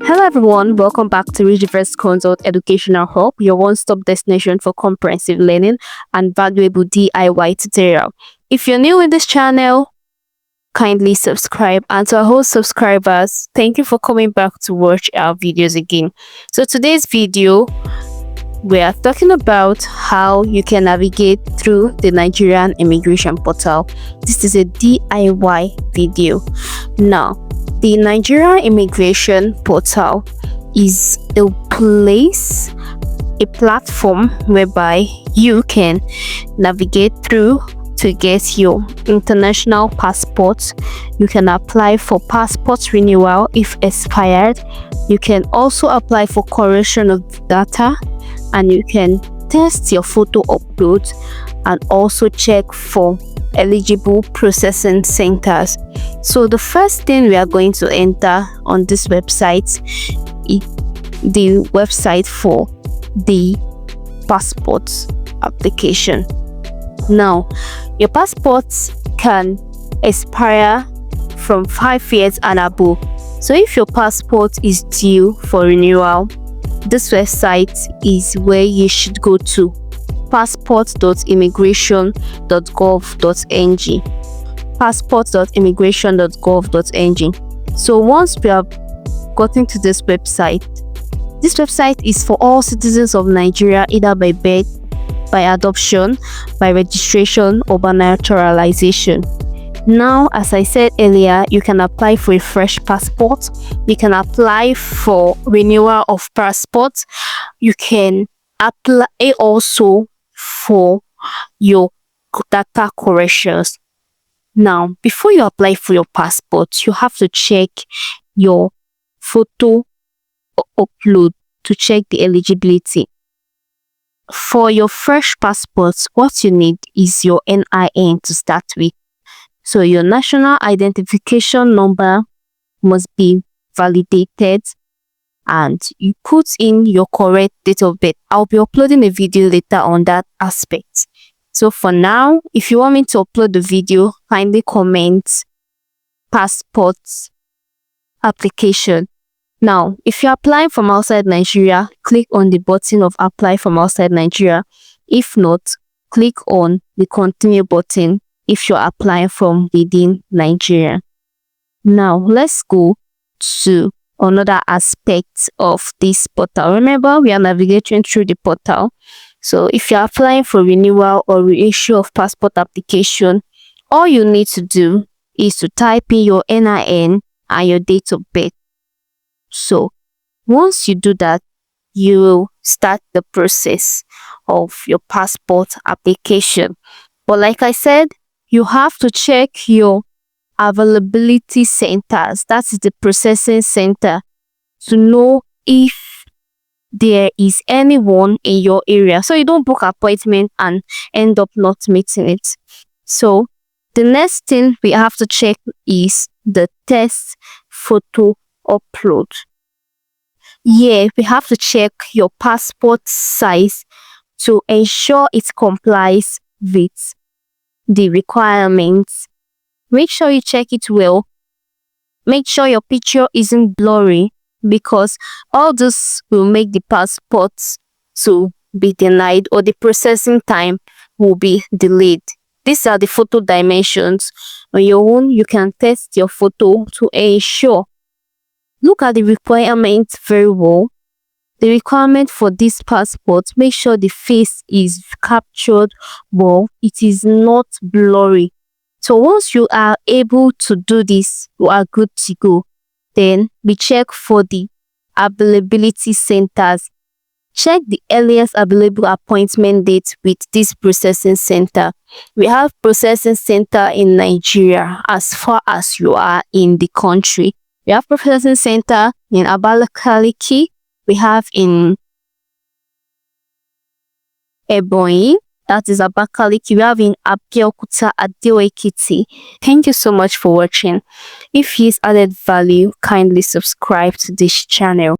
Hello everyone, welcome back to Regiverse Consult Educational Hub, your one-stop destination for comprehensive learning and valuable DIY tutorial. If you're new in this channel, kindly subscribe, and to our whole subscribers, thank you for coming back to watch our videos again. So today's video, we are talking about how you can navigate through the Nigerian immigration portal. This is a DIY video. Now, the Nigerian immigration portal is a place, a platform whereby you can navigate through to get your international passport. You can apply for passport renewal if expired. You can also apply for correction of data, and you can test your photo upload and also check for eligible processing centers. So the first thing we are going to enter on this website is the website for the passport application. Now, your passports can expire from 5 years and above. So if your passport is due for renewal, this website is where you should go to: passport.immigration.gov.ng. passport.immigration.gov.ng. So once we have gotten to this website is for all citizens of Nigeria, either by birth, by adoption, by registration, or by naturalization. Now, as I said earlier, you can apply for a fresh passport. You can apply for renewal of passport. You can apply also for your data corrections. Now, before you apply for your passport, you have to check your photo upload to check the eligibility. For your fresh passports, what you need is your NIN to start with. So your national identification number must be validated, and you put in your correct date of birth. I'll be uploading a video later on that aspect. So for now, if you want me to upload the video, kindly comment passport application. Now, if you're applying from outside Nigeria, click on the button of apply from outside Nigeria. If not, click on the continue button if you're applying from within Nigeria. Now, let's go to another aspect of this portal. Remember, we are navigating through the portal. So if you're applying for renewal or reissue of passport application, all you need to do is to type in your NIN and your date of birth. So once you do that, you will start the process of your passport application. But like I said, you have to check your availability centers. That is the processing center, to know if there is anyone in your area, so you don't book appointment and end up not meeting it. So the next thing we have to check is the test photo upload. Yeah, we have to check your passport size to ensure it complies with the requirements. Make sure you check it well. Make sure your picture isn't blurry, because all this will make the passports to be denied, or the processing time will be delayed. These are the photo dimensions. On your own, you can test your photo to ensure. Look at the requirements very well. The requirement for this passport: make sure the face is captured well, it is not blurry. So once you are able to do this, you are good to go. Then we check for the availability centers. Check the earliest available appointment date with this processing center. We have processing center in Nigeria as far as you are in the country. We have processing center in Abakaliki. We have in Ebonyi, that is Abakaliki. We have in Abeokuta, Ado-Ekiti. Thank you so much for watching. If this added value, kindly subscribe to this channel.